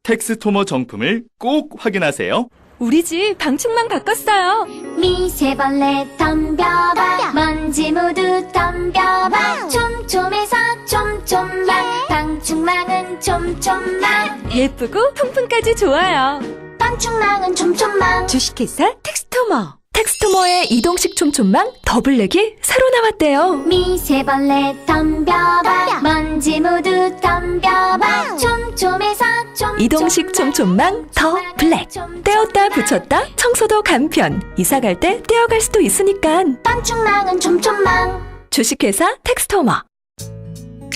텍스토머 정품을 꼭 확인하세요. 우리 집 방충망 바꿨어요. 미세벌레 덤벼봐 먼지 모두 덤벼봐 촘촘해서 촘촘만 방충망은 촘촘만 예쁘고 통풍까지 좋아요. 방충망은 촘촘만 주식회사 텍스토머. 텍스토머의 이동식 촘촘망 더블랙이 새로 나왔대요. 미세벌레 덤벼봐 먼지 모두 덤벼봐 촘촘해서 촘촘만 이동식 촘촘망 더 블랙. 떼었다 붙였다 청소도 간편. 이사 갈 때 떼어갈 수도 있으니까. 방충망은 촘촘만 주식회사 텍스토머.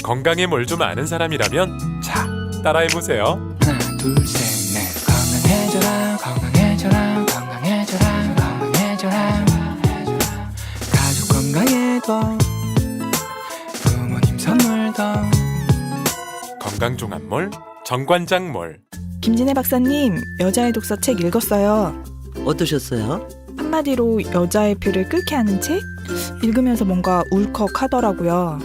건강에 뭘 좀 아는 사람이라면 자, 따라해보세요. 하나 둘셋넷 건강해져라 건강해져라 건강해져라 건강해져라 가족 건강에도 부모님 선물도 건강종합몰 정관장몰. 김진애 박사님, 여자의 독서 책 읽었어요. 어떠셨어요? 한마디로 여자의 피를 끓게 하는 책? 읽으면서 뭔가 울컥하더라고요.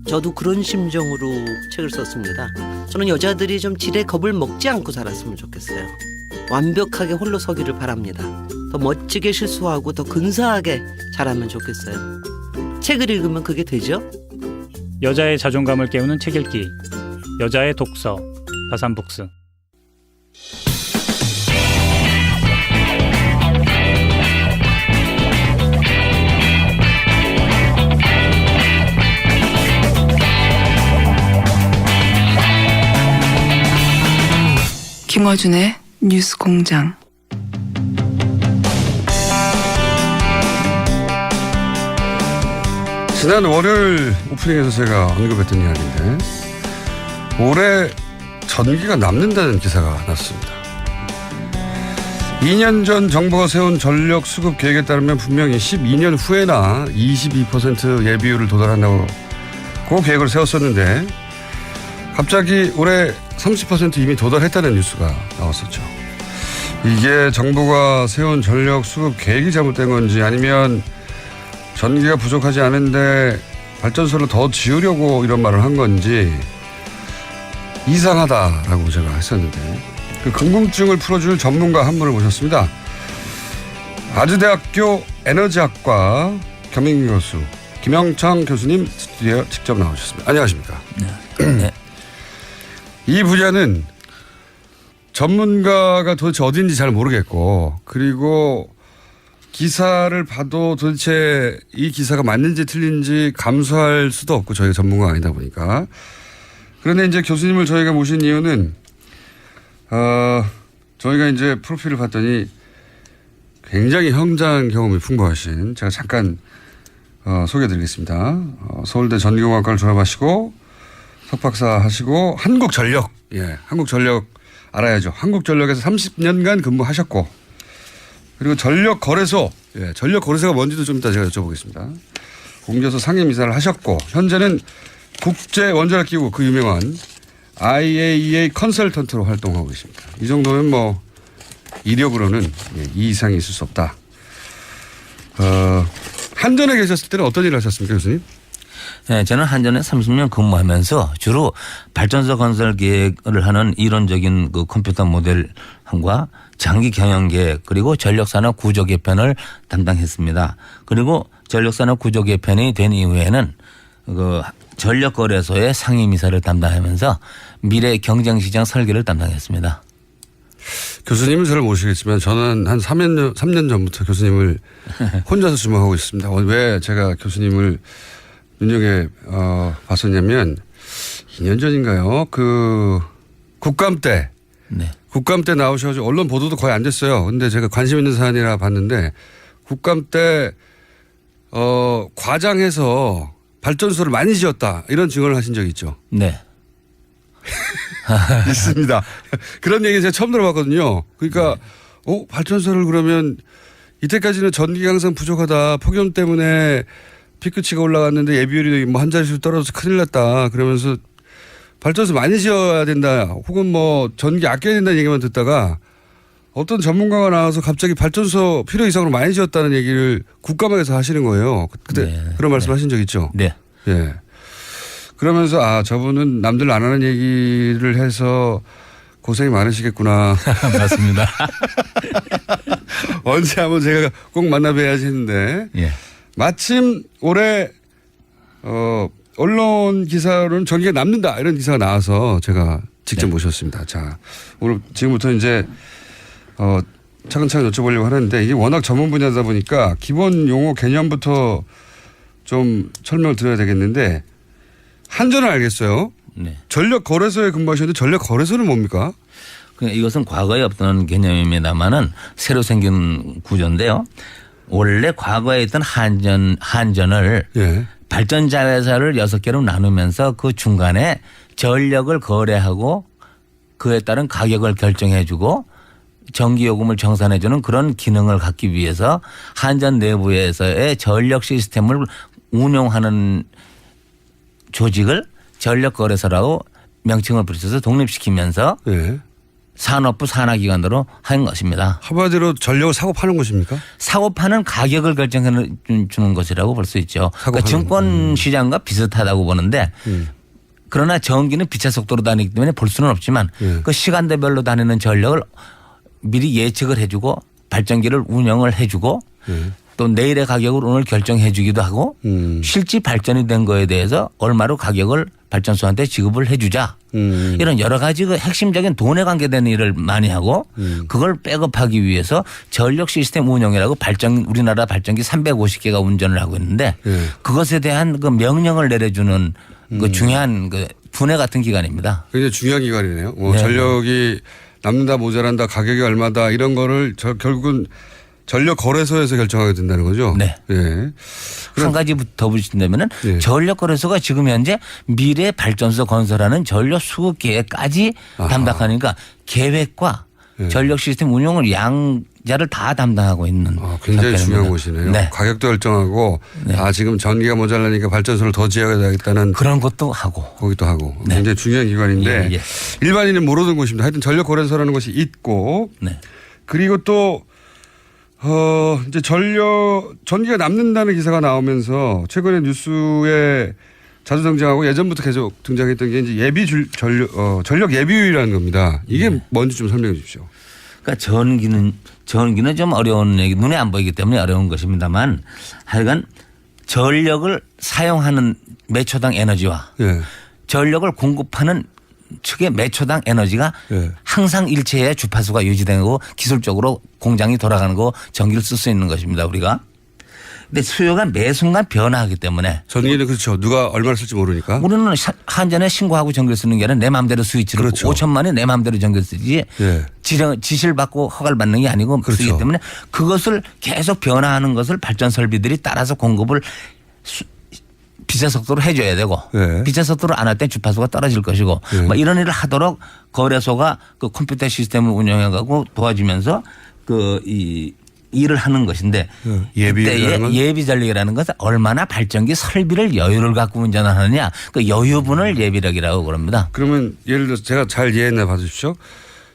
저도 그런 심정으로 책을 썼습니다. 저는 여자들이 좀 지레 겁을 먹지 않고 살았으면 좋겠어요. 완벽하게 홀로 서기를 바랍니다. 더 멋지게 실수하고 더 근사하게 자라면 좋겠어요. 책을 읽으면 그게 되죠? 여자의 자존감을 깨우는 책 읽기. 여자의 독서. 다산북스. 김어준의 뉴스공장. 지난 월요일 오프닝에서 제가 언급했던 이야기인데 올해 전기가 남는다는 기사가 났습니다. 2년 전 정부가 세운 전력 수급 계획에 따르면 분명히 12년 후에나 22% 예비율을 도달한다고 그 계획을 세웠었는데 갑자기 올해 30% 이미 도달했다는 뉴스가 나왔었죠. 이게 정부가 세운 전력 수급 계획이 잘못된 건지 아니면 전기가 부족하지 않은데 발전소를 더 지으려고 이런 말을 한 건지 이상하다라고 제가 했었는데 그 궁금증을 풀어줄 전문가 한 분을 모셨습니다. 아주대학교 에너지학과 겸임 교수 김영창 교수님 스튜디오에 직접 나오셨습니다. 안녕하십니까? 네. 이 분야는 전문가가 도대체 어딘지 잘 모르겠고 그리고 기사를 봐도 도대체 이 기사가 맞는지 틀린지 감수할 수도 없고 저희가 전문가가 아니다 보니까 그런데 이제 교수님을 저희가 모신 이유는 저희가 이제 프로필을 봤더니 굉장히 현장 경험이 풍부하신 제가 잠깐 소개해드리겠습니다. 서울대 전기공학과를 졸업하시고 석박사 하시고 한국전력 한국전력 알아야죠. 한국전력에서 30년간 근무하셨고 그리고 전력거래소 전력거래소가 뭔지도 좀 이따 제가 여쭤보겠습니다. 공개소 상임이사를 하셨고 현재는 국제원자력기구 그 유명한 IAEA 컨설턴트로 활동하고 있습니다. 이 정도면 뭐 이력으로는 이 이상이 있을 수 없다. 한전에 계셨을 때는 어떤 일을 하셨습니까, 교수님? 네, 저는 한전에 30년 근무하면서 주로 발전소 건설 계획을 하는 이론적인 그 컴퓨터 모델과 장기 경영 계획 그리고 전력산업 구조 개편을 담당했습니다. 그리고 전력산업 구조 개편이 된 이후에는 그 전력거래소의 상임이사를 담당하면서 미래 경쟁시장 설계를 담당했습니다. 교수님은 저를 모시겠지만 저는 한 3년 전부터 교수님을 혼자서 주목하고 있습니다. 왜 제가 교수님을 눈여겨 봤었냐면 2년 전인가요? 그 국감 때. 네. 국감 때 나오셔가지고 언론 보도도 거의 안 됐어요. 근데 제가 관심 있는 사안이라 봤는데 국감 때 과장해서 발전소를 많이 지었다 이런 증언을 하신 적이 있죠. 네. 있습니다. 그런 얘기 제가 처음 들어봤거든요. 그러니까 발전소를 그러면 이때까지는 전기가 항상 부족하다. 폭염 때문에 피크치가 올라갔는데 예비율이 뭐 한 자릿수 떨어져서 큰일 났다. 그러면서 발전소 많이 지어야 된다. 혹은 뭐 전기 아껴야 된다는 얘기만 듣다가 어떤 전문가가 나와서 갑자기 발전소 필요 이상으로 많이 지었다는 얘기를 국감에서 하시는 거예요. 그때 네. 그런 말씀 하신 적 있죠? 네. 예. 그러면서 저분은 남들 안 하는 얘기를 해서 고생이 많으시겠구나. 맞습니다. 언제 한번 제가 꼭 만나뵈야지 했는데 예. 마침 올해 언론 기사로는 전기가 남는다 이런 기사가 나와서 제가 직접 모셨습니다. 자, 오늘 지금부터 이제 차근차근 여쭤보려고 하는데 이게 워낙 전문 분야다 보니까 기본 용어 개념부터 좀 설명을 드려야 되겠는데 한전은 알겠어요. 네. 전력 거래소에 근무하셨는데 전력 거래소는 뭡니까? 이것은 과거에 없던 개념입니다만은 새로 생긴 구조인데요. 원래 과거에 있던 한전을 예. 발전자회사를 6개로 나누면서 그 중간에 전력을 거래하고 그에 따른 가격을 결정해주고 전기요금을 정산해주는 그런 기능을 갖기 위해서 한전 내부에서의 전력 시스템을 운용하는 조직을 전력거래소라고 명칭을 붙여서 독립시키면서 예. 산업부 산하기관으로 한 것입니다. 한마디로 전력을 사고 파는 것입니까? 사고 파는 가격을 결정해 주는 것이라고 볼 수 있죠. 그러니까 증권 시장과 비슷하다고 보는데 그러나 전기는 빛의 속도로 다니기 때문에 볼 수는 없지만 그 시간대별로 다니는 전력을 미리 예측을 해주고 발전기를 운영을 해주고 또 내일의 가격을 오늘 결정해 주기도 하고 실제 발전이 된 거에 대해서 얼마로 가격을 발전소한테 지급을 해 주자. 이런 여러 가지 그 핵심적인 돈에 관계된 일을 많이 하고 그걸 백업하기 위해서 전력 시스템 운영이라고 우리나라 발전기 350개가 운전을 하고 있는데 그것에 대한 그 명령을 내려주는 그 중요한 그 분해 같은 기관입니다. 굉장히 중요한 기관이네요. 네. 전력이 남는다 모자란다 가격이 얼마다 이런 거를 결국은 전력 거래소에서 결정하게 된다는 거죠. 네. 예. 한 가지 더 붙인다면은 예. 전력 거래소가 지금 현재 미래 발전소 건설하는 전력 수급 계획까지 담당하니까 계획과 전력 시스템 운용을 양자를 다 담당하고 있는. 굉장히 상태입니다. 중요한 곳이네요. 네. 가격도 결정하고 네. 지금 전기가 모자라니까 발전소를 더 지어야 되겠다는 그런 것도 하고. 거기도 하고 네. 굉장히 중요한 기관인데 예, 예. 일반인은 모르는 곳입니다. 하여튼 전력 거래소라는 것이 있고 네. 그리고 또 이제 전기가 남는다는 기사가 나오면서 최근에 뉴스에 자주 등장하고 예전부터 계속 등장했던 게 이제 전력 예비율이라는 겁니다. 이게 뭔지 좀 설명해 주십시오. 그러니까 전기는 좀 어려운 얘기, 눈에 안 보이기 때문에 어려운 것입니다만 하여간 전력을 사용하는 매초당 에너지와 예. 전력을 공급하는 측의 매초당 에너지가 예. 항상 일체의 주파수가 유지되고 기술적으로 공장이 돌아가는 거 전기를 쓸 수 있는 것입니다. 우리가. 근데 수요가 매 순간 변화하기 때문에 전기는 그렇죠. 누가 얼마를 쓸지 모르니까. 우리는 한전에 신고하고 전기를 쓰는 게 아니라 내 마음대로 스위치를 그렇죠. 5천만이 내 마음대로 전기를 쓰지 예. 지시를 받고 허가를 받는 게 아니고 그렇죠. 쓰기 때문에 그것을 계속 변화하는 것을 발전 설비들이 따라서 공급을 빛의 속도로 해줘야 되고 예. 빛의 속도로 안 할 때 주파수가 떨어질 것이고 뭐 이런 일을 하도록 거래소가 그 컴퓨터 시스템을 운영해가고 도와주면서 이 일을 하는 것인데 예비 전력이라는 것은 얼마나 발전기 설비를 여유를 갖고 운전하느냐 그 여유분을 예비력이라고 그럽니다. 그러면 예를 들어서 제가 잘 이해했나 봐주십시오.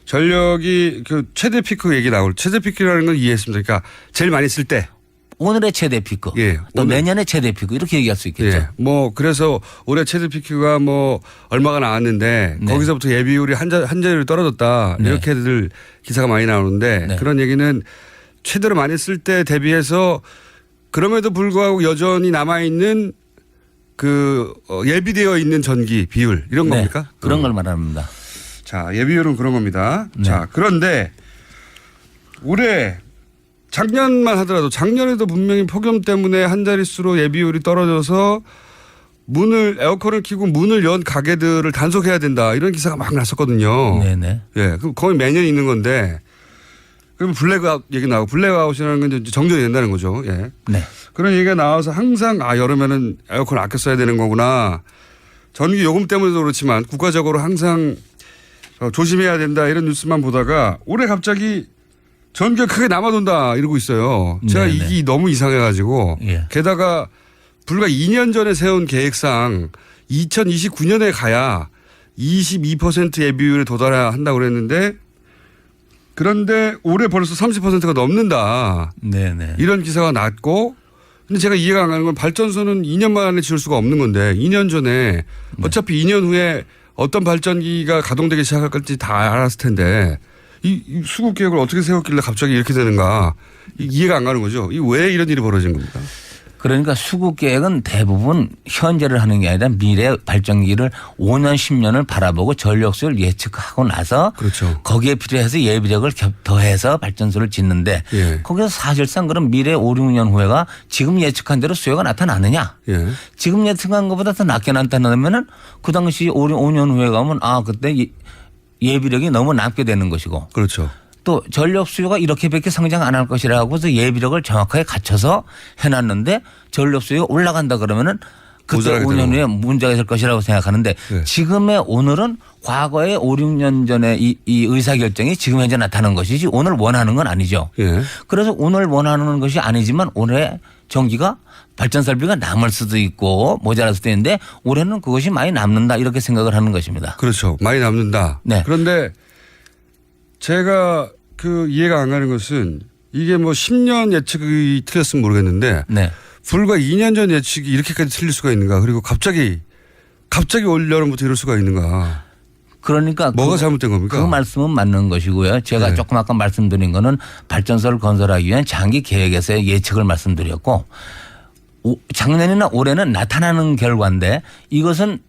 전력이 그 최대 피크 얘기 나올 최대 피크라는 건 이해했습니다. 그러니까 제일 많이 쓸 때. 오늘의 최대 피크, 예. 또 내년의 최대 피크 이렇게 얘기할 수 있겠죠. 예. 뭐 그래서 올해 최대 피크가 뭐 얼마가 나왔는데 네. 거기서부터 예비율이 한 자리로 떨어졌다 네. 이렇게들 기사가 많이 나오는데 네. 그런 얘기는 최대로 많이 쓸 때 대비해서 그럼에도 불구하고 여전히 남아 있는 그 예비되어 있는 전기 비율 이런 네. 겁니까? 그런 걸 말합니다. 자, 예비율은 그런 겁니다. 네. 자, 그런데 올해 작년만 하더라도 작년에도 분명히 폭염 때문에 한 자릿수로 예비율이 떨어져서 에어컨을 켜고 문을 연 가게들을 단속해야 된다 이런 기사가 막 났었거든요. 네네. 예, 그럼 거의 매년 있는 건데 그러면 블랙아웃 얘기 나오고 블랙아웃이라는 건 이제 정전이 된다는 거죠. 예. 네. 그런 얘기가 나와서 항상 여름에는 에어컨 아껴 써야 되는 거구나. 전기 요금 때문에도 그렇지만 국가적으로 항상 조심해야 된다 이런 뉴스만 보다가 올해 갑자기 전기가 크게 남아돈다 이러고 있어요. 제가 네네. 이게 너무 이상해가지고 예. 게다가 불과 2년 전에 세운 계획상 2029년에 가야 22% 예비율에 도달해야 한다고 그랬는데 그런데 올해 벌써 30%가 넘는다. 네네. 이런 기사가 났고 근데 제가 이해가 안 가는 건 발전소는 2년 만에 지을 수가 없는 건데 2년 전에 어차피 2년 후에 어떤 발전기가 가동되기 시작할지 다 알았을 텐데 이 수급 계획을 어떻게 세웠길래 갑자기 이렇게 되는가 이해가 안 가는 거죠. 왜 이런 일이 벌어진 겁니까? 그러니까 수급 계획은 대부분 현재를 하는 게 아니라 미래 발전기를 5년 10년을 바라보고 전력수를 예측하고 나서 그렇죠. 거기에 필요해서 예비력을 더해서 발전소를 짓는데 예. 거기서 사실상 그럼 미래 5, 6년 후에가 지금 예측한 대로 수요가 나타나느냐. 예. 지금 예측한 것보다 더 낮게 나타나면은 그 당시 5년 후에 가면 그때 예비력이 너무 남게 되는 것이고. 그렇죠. 또 전력 수요가 이렇게밖에 성장 안 할 것이라고 해서 예비력을 정확하게 갖춰서 해놨는데 전력 수요가 올라간다 그러면은 그때 5년 후에 문제가 될 것이라고 생각하는데 네. 지금의 오늘은 과거에 5, 6년 전에 이 의사결정이 지금 현재 나타난 것이지 오늘 원하는 건 아니죠. 예. 그래서 오늘 원하는 것이 아니지만 올해 전기가 발전 설비가 남을 수도 있고 모자랄 수도 있는데 올해는 그것이 많이 남는다 이렇게 생각을 하는 것입니다. 그렇죠. 많이 남는다. 네. 그런데 제가 이해가 안 가는 것은 이게 뭐 10년 예측이 틀렸으면 모르겠는데 네. 불과 2년 전 예측이 이렇게까지 틀릴 수가 있는가 그리고 갑자기 올 여름부터 이럴 수가 있는가. 그러니까 뭐가 잘못된 겁니까? 그 말씀은 맞는 것이고요. 제가 네. 조금 아까 말씀드린 거는 발전소를 건설하기 위한 장기 계획에서의 예측을 말씀드렸고 작년이나 올해는 나타나는 결과인데 이것은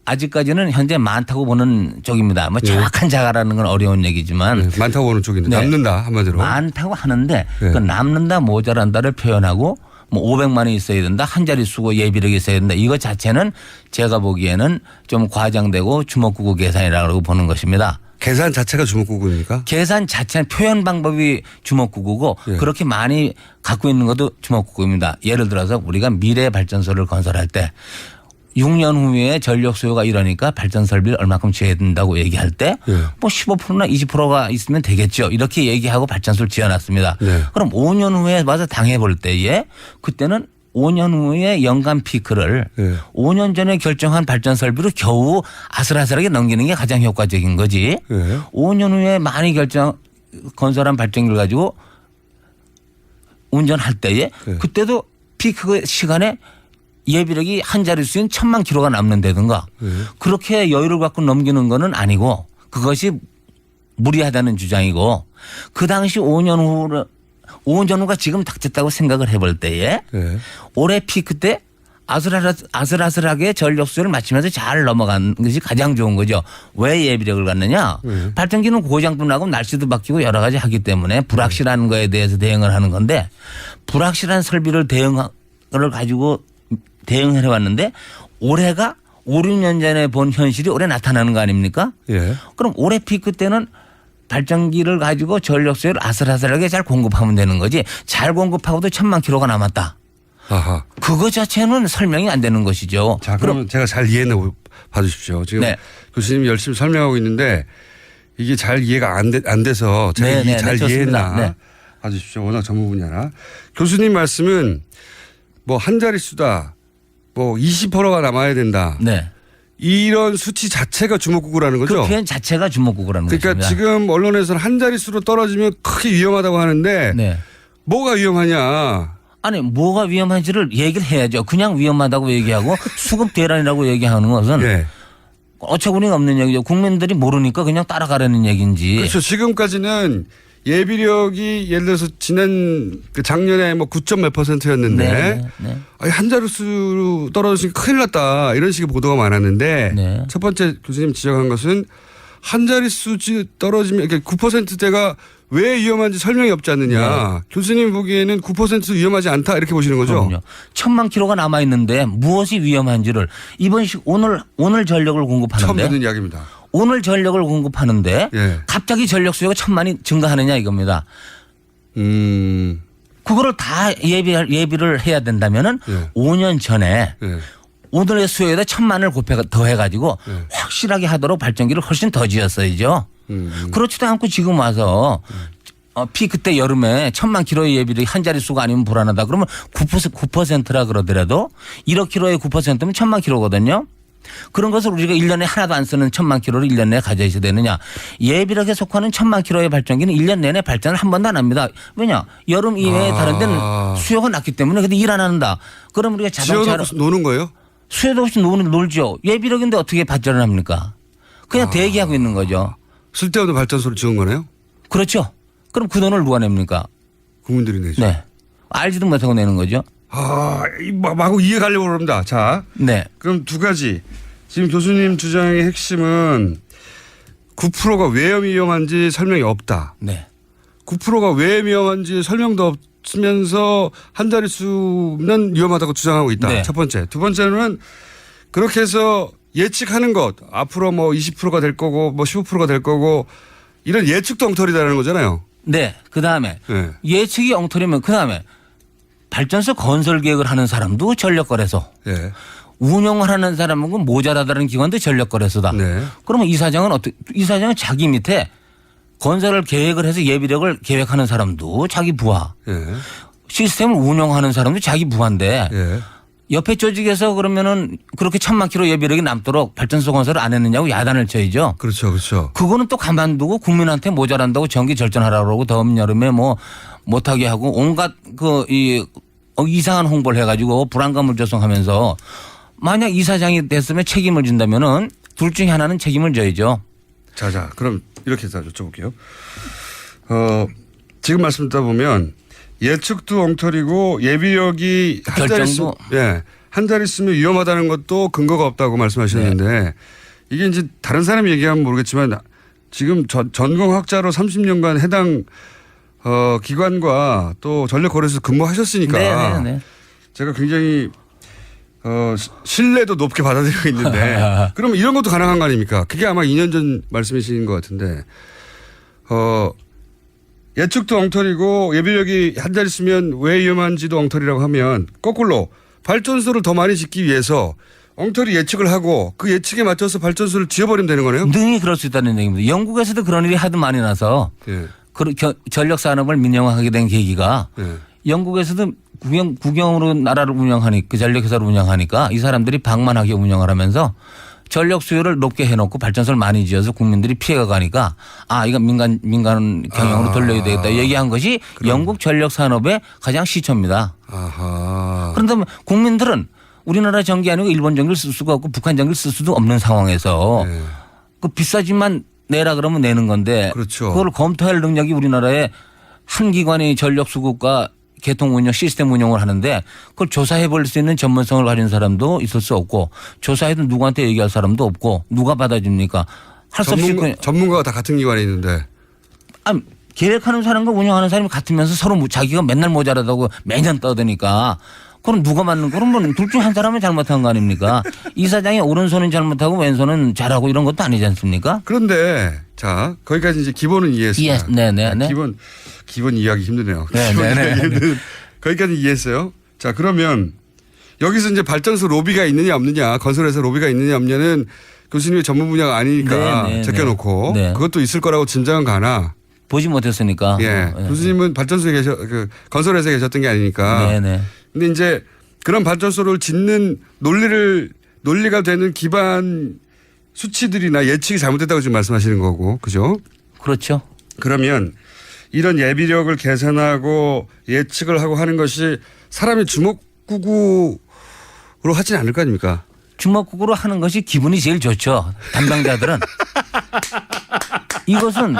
아직까지는 현재 많다고 보는 쪽입니다. 뭐 정확한 자가라는 건 어려운 얘기지만 네. 많다고 보는 쪽인데 네. 남는다 한마디로. 많다고 하는데 네. 그 남는다 모자란다를 표현하고 뭐 500만이 있어야 된다. 한 자리 수고 예비력이 있어야 된다. 이거 자체는 제가 보기에는 좀 과장되고 주먹구구 계산이라고 보는 것입니다. 계산 자체가 주먹구구입니까? 계산 자체는 표현 방법이 주먹구구고 예. 그렇게 많이 갖고 있는 것도 주먹구구입니다. 예를 들어서 우리가 미래 발전소를 건설할 때 6년 후에 전력 수요가 이러니까 발전 설비를 얼마큼 지어야 된다고 얘기할 때 뭐 15%나 20%가 있으면 되겠죠. 이렇게 얘기하고 발전소를 지어놨습니다. 네. 그럼 5년 후에 와서 당해볼 때에 그때는 5년 후에 연간 피크를 5년 전에 결정한 발전 설비로 겨우 아슬아슬하게 넘기는 게 가장 효과적인 거지. 5년 후에 많이 건설한 발전기를 가지고 운전할 때에 그때도 피크 시간에 예비력이 한 자릿수인 1000만 킬로가 남는다든가 그렇게 여유를 갖고 넘기는 거는 아니고 그것이 무리하다는 주장이고 그 당시 5년 후가 지금 닥쳤다고 생각을 해볼 때에 올해 피크 때 아슬아슬하게 전력 수요를 맞추면서 잘 넘어간 것이 가장 좋은 거죠. 왜 예비력을 갖느냐. 발전기는 고장도 나고 날씨도 바뀌고 여러 가지 하기 때문에 불확실한 거에 대해서 대응을 하는 건데 불확실한 설비를 가지고 대응을 해왔는데 올해가 5, 6년 전에 본 현실이 올해 나타나는 거 아닙니까? 예. 그럼 올해 피크 때는 발전기를 가지고 전력수요를 아슬아슬하게 잘 공급하면 되는 거지 잘 공급하고도 1000만 킬로가 남았다. 아하. 그거 자체는 설명이 안 되는 것이죠. 자, 그러면 제가 잘 이해해 봐주십시오. 지금 네. 교수님이 열심히 설명하고 있는데 이게 잘 이해가 안 돼서 제가 잘 이해했나 네. 봐주십시오. 워낙 전문 분야라. 교수님 말씀은 뭐 한 자릿수다. 뭐 20%가 남아야 된다. 네. 이런 수치 자체가 주먹구구라는 거죠. 그 표현 자체가 주먹구구라는 그러니까 것입니다. 지금 언론에서는 한 자릿수로 떨어지면 크게 위험하다고 하는데 네. 뭐가 위험하냐. 아니 뭐가 위험한지를 얘기를 해야죠. 그냥 위험하다고 얘기하고 수급 대란이라고 얘기하는 것은 네. 어처구니가 없는 얘기죠. 국민들이 모르니까 그냥 따라가려는 얘기인지. 그렇죠. 지금까지는 예비력이 예를 들어서 작년에 뭐 9점 몇 %였는데 한 자릿수로 떨어지니까 큰일 났다 이런 식의 보도가 많았는데 첫 번째 교수님 지적한 것은 한 자릿수 떨어지면 9%대가 왜 위험한지 설명이 없지 않느냐. 교수님 보기에는 9% 위험하지 않다 이렇게 보시는 거죠. 그럼요. 1000만 킬로가 남아 있는데 무엇이 위험한지를 오늘 전력을 공급하는데 처음 듣는 이야기입니다. 오늘 전력을 공급하는데 갑자기 전력 수요가 1000만이 증가하느냐 이겁니다. 그거를 다 예비를 해야 된다면은 5년 전에 오늘의 수요에다 1000만을 더해가지고 확실하게 하도록 발전기를 훨씬 더 지었어야죠. 그렇지도 않고 지금 와서 피크 때 여름에 1000만 킬로의 예비력이 한 자릿수가 아니면 불안하다. 그러면 9%라 그러더라도 1억 킬로의 9%면 1000만 킬로거든요. 그런 것을 우리가 1년에 하나도 안 쓰는 1000만 킬로를 1년 내에 가져야 되느냐. 예비력에 속하는 1000만 킬로의 발전기는 1년 내내 발전을 한 번도 안 합니다. 왜냐. 여름 이외에 다른 데는 수요가 낮기 때문에 근데 일 안 한다. 그럼 우리가 자동차로 지어놓고 노는 거예요? 수혜도 없이 놀죠. 예비력인데 어떻게 발전을 합니까? 그냥 대기하고 있는 거죠. 쓸데없는 발전소를 지은 거네요? 그렇죠. 그럼 그 돈을 누가 냅니까? 국민들이 내죠. 네. 알지도 못하고 내는 거죠. 마구 이해가려고 그럽니다. 자, 네. 그럼 두 가지. 지금 교수님 주장의 핵심은 9%가 왜 위험한지 설명이 없다. 네. 9%가 왜 위험한지 설명도 없으면서 한 자릿수는 위험하다고 주장하고 있다. 네. 첫 번째. 두 번째는 그렇게 해서 예측하는 것. 앞으로 뭐 20%가 될 거고 뭐 15%가 될 거고 이런 예측도 엉터리다라는 거잖아요. 네. 그다음에 네. 예측이 엉터리면 그다음에 발전소 건설 계획을 하는 사람도 전력거래소. 네. 운영을 하는 사람은 모자라다는 기관도 전력거래소다. 네. 그러면 이사장은 자기 밑에 건설을 계획을 해서 예비력을 계획하는 사람도 자기 부하. 네. 시스템을 운영하는 사람도 자기 부하인데 네. 옆에 조직에서 그러면은 그렇게 1000만 킬로 예비력이 남도록 발전소 건설을 안 했느냐고 야단을 쳐야죠. 그렇죠. 그렇죠. 그거는 또 가만두고 국민한테 모자란다고 전기 절전하라고 그러고 더운 여름에 뭐 못하게 하고 온갖 이상한 홍보를 해가지고 불안감을 조성하면서 만약 이사장이 됐으면 책임을 진다면은 둘 중에 하나는 책임을 져야죠. 자, 그럼 이렇게 해서 여쭤볼게요. 지금 말씀 듣다 보면 예측도 엉터리고 예비력이 한 자릿수면 위험하다는 것도 근거가 없다고 말씀하셨는데 네. 이게 이제 다른 사람이 얘기하면 모르겠지만 지금 전공학자로 30년간 해당 기관과 또 전력거래소에서 근무하셨으니까 네. 제가 굉장히 신뢰도 높게 받아들이고 있는데 그러면 이런 것도 가능한 거 아닙니까? 그게 아마 2년 전 말씀이신 것 같은데 예측도 엉터리고 예비력이 한 자리 쓰면 왜 위험한지도 엉터리라고 하면 거꾸로 발전소를 더 많이 짓기 위해서 엉터리 예측을 하고 그 예측에 맞춰서 발전소를 지어버리면 되는 거네요? 능히 그럴 수 있다는 얘기입니다. 영국에서도 그런 일이 하도 많이 나서 예. 전력 산업을 민영화하게 된 계기가 예. 영국에서도 국영으로 나라를 운영하니까 그 전력회사를 운영하니까 이 사람들이 방만하게 운영을 하면서 전력 수요를 높게 해놓고 발전소를 많이 지어서 국민들이 피해가 가니까 이거 민간 경영으로 돌려야 되겠다 얘기한 것이 영국 전력 산업의 가장 시초입니다. 그런데 국민들은 우리나라 전기 아니고 일본 전기를 쓸 수가 없고 북한 전기를 쓸 수도 없는 상황에서 그 비싸지만 내라 그러면 내는 건데 그렇죠. 그걸 검토할 능력이 우리나라에 한 기관이 전력 수급과 개통 운영 시스템 운영을 하는데 그걸 조사해 볼 수 있는 전문성을 가진 사람도 있을 수 없고 조사해도 누구한테 얘기할 사람도 없고 누가 받아줍니까? 할 수 없이 전문가가 다 같은 기관에 있는데. 계획하는 사람과 운영하는 사람이 같으면서 서로 자기가 맨날 모자라다고 매년 떠드니까 그럼 누가 맞는 그러면 둘 중 한 사람이 잘못한 거 아닙니까? 이사장이 오른손은 잘못하고 왼손은 잘하고 이런 것도 아니지 않습니까? 그런데 자 거기까지 이제 기본은 이해했습니다. 네네. 기본 이해하기 힘드네요. 네네. 거기까지 이해했어요. 자 그러면 여기서 이제 발전소 로비가 있느냐 없느냐 건설회사 로비가 있느냐 없느냐는 교수님의 전문 분야가 아니니까 제껴놓고 그것도 있을 거라고 짐작은 가나. 보지 못했으니까. 예. 교수님은 발전소에 건설회사에 계셨던 게 아니니까. 네네. 근데 이제 그런 발전소를 짓는 논리가 되는 기반 수치들이나 예측이 잘못됐다고 지금 말씀하시는 거고, 그죠? 그렇죠. 그러면 이런 예비력을 계산하고 예측을 하고 하는 것이 사람이 주먹구구로 하진 않을 거 아닙니까? 주먹구구로 하는 것이 기분이 제일 좋죠. 담당자들은. 이것은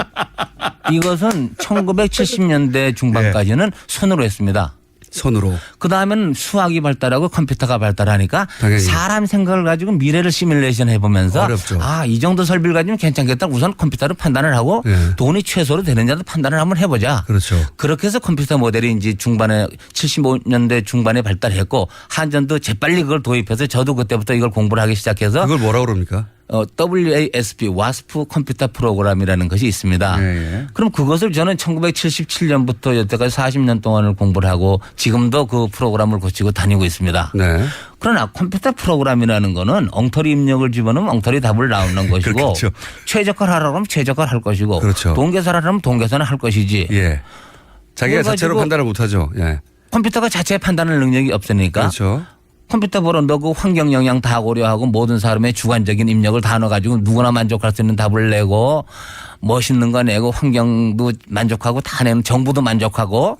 1970년대 중반까지는 손으로 했습니다. 손으로. 그다음에는 수학이 발달하고 컴퓨터가 발달하니까 당연히. 사람 생각을 가지고 미래를 시뮬레이션 해보면서 어렵죠. 이 정도 설비를 가지면 괜찮겠다. 우선 컴퓨터로 판단을 하고 돈이 최소로 되느냐도 판단을 한번 해보자. 그렇죠. 그렇게 해서 컴퓨터 모델이 이제 중반에 75년대 중반에 발달했고 한전도 재빨리 그걸 도입해서 저도 그때부터 이걸 공부를 하기 시작해서 그걸 뭐라고 그럽니까? WASP 컴퓨터 프로그램이라는 것이 있습니다. 그럼 그것을 저는 1977년부터 여태까지 40년 동안을 공부를 하고 지금도 그 프로그램을 고치고 다니고 있습니다. 네. 그러나 컴퓨터 프로그램이라는 거는 엉터리 입력을 집어넣으면 엉터리 답을 나오는 것이고 그렇죠. 최적화를 하라고 하면 최적화를 할 것이고 그렇죠. 동계산을 하면 동계산을 할 것이지. 예. 자기가 자체로 판단을 못하죠. 예. 컴퓨터가 자체 판단할 능력이 없으니까. 그렇죠. 컴퓨터 보러 넣고 환경 영향 다 고려하고 모든 사람의 주관적인 입력을 다 넣어가지고 누구나 만족할 수 있는 답을 내고 멋있는 거 내고 환경도 만족하고 다 내면 정부도 만족하고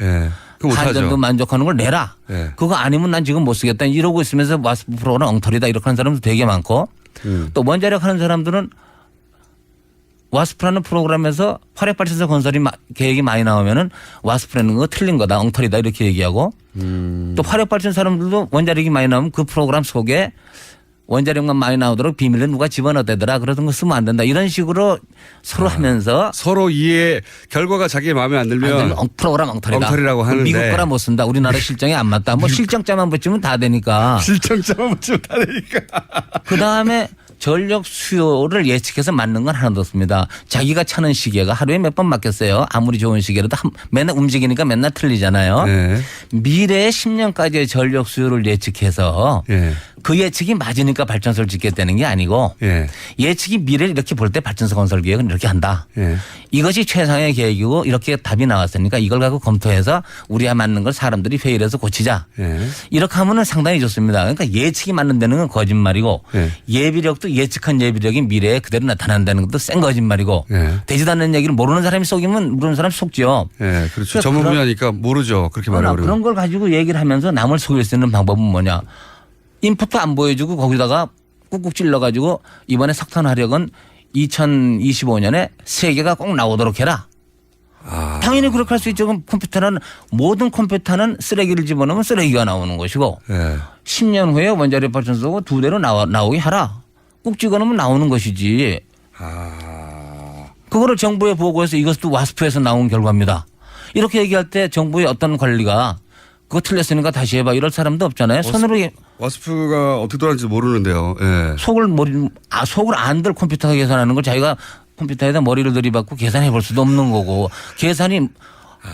그거 못하죠. 한전도 만족하는 걸 내라. 네. 그거 아니면 난 지금 못 쓰겠다. 이러고 있으면서 와스프 프로그램 엉터리다 이렇게 하는 사람도 되게 많고 또 원자력 하는 사람들은 와스프라는 프로그램에서 화력발전소 건설이 계획이 많이 나오면은 와스프라는 거 틀린 거다. 엉터리다 이렇게 얘기하고 또 화력발전 사람들도 원자력이 많이 나오면 그 프로그램 속에 원자력만 많이 나오도록 비밀을 누가 집어넣대더라. 그러던 거 쓰면 안 된다. 이런 식으로 서로 하면서 서로 이해 결과가 자기 마음에 안 들면 프로그램 엉터리다. 엉터리라고 하는데 미국 거라 못 쓴다. 우리나라 실정에 안 맞다. 뭐 실정자만 붙이면 다 되니까. 실정자만 붙이면 다 되니까. 그다음에 전력 수요를 예측해서 맞는 건 하나도 없습니다. 자기가 차는 시계가 하루에 몇 번 맞겠어요. 아무리 좋은 시계라도 맨날 움직이니까 맨날 틀리잖아요. 네. 미래 10년까지의 전력 수요를 예측해서 예. 그 예측이 맞으니까 발전소를 짓겠다는 게 아니고 예. 예측이 미래를 이렇게 볼 때 발전소 건설 계획은 이렇게 한다. 예. 이것이 최상의 계획이고 이렇게 답이 나왔으니까 이걸 갖고 검토해서 우리와 맞는 걸 사람들이 회의를 해서 고치자. 예. 이렇게 하면은 상당히 좋습니다. 그러니까 예측이 맞는 데는 건 거짓말이고 예. 예비력도 예측한 예비력이 미래에 그대로 나타난다는 것도 센 거짓말이고 예. 되지도 않는 얘기를 모르는 사람이 속이면 모르는 사람 속죠. 예. 그렇죠. 그러니까 전문 분야니까 모르죠. 그렇게 말하면. 그런 걸 가지고 얘기를 하면서 남을 속일 수 있는 방법은 뭐냐. 인풋도 안 보여주고 거기다가 꾹꾹 찔러가지고 이번에 석탄 화력은 2025년에 3개가 꼭 나오도록 해라. 당연히 그렇게 할 수 있죠. 그럼 모든 컴퓨터는 쓰레기를 집어넣으면 쓰레기가 나오는 것이고 예. 10년 후에 원자력 발전소가 2대로 나오게 하라. 꾹 찍어놓으면 나오는 것이지. 그거를 정부에 보고해서 이것도 와스프에서 나온 결과입니다. 이렇게 얘기할 때 정부의 어떤 관리가 그거 틀렸으니까 다시 해봐 이럴 사람도 없잖아요. 손으로 와스프가 어떻게 돌아가는지 모르는데요. 예. 속을 안들 컴퓨터가 계산하는 걸 자기가 컴퓨터에다 머리를 들이받고 계산해 볼 수도 없는 거고 계산이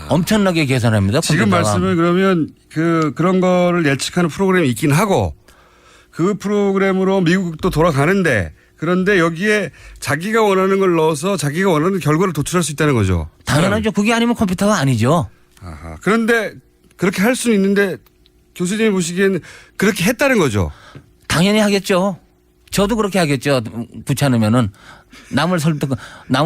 엄청나게 계산합니다. 지금 컴퓨터가. 말씀은 그러면 그런 거를 예측하는 프로그램이 있긴 하고 그 프로그램으로 미국도 돌아가는데 그런데 여기에 자기가 원하는 걸 넣어서 자기가 원하는 결과를 도출할 수 있다는 거죠. 당연하죠. 그게 아니면 컴퓨터가 아니죠. 아하. 그런데 그렇게 할 수는 있는데 교수님이 보시기에는 그렇게 했다는 거죠. 당연히 하겠죠. 저도 그렇게 하겠죠. 귀찮으면은 남을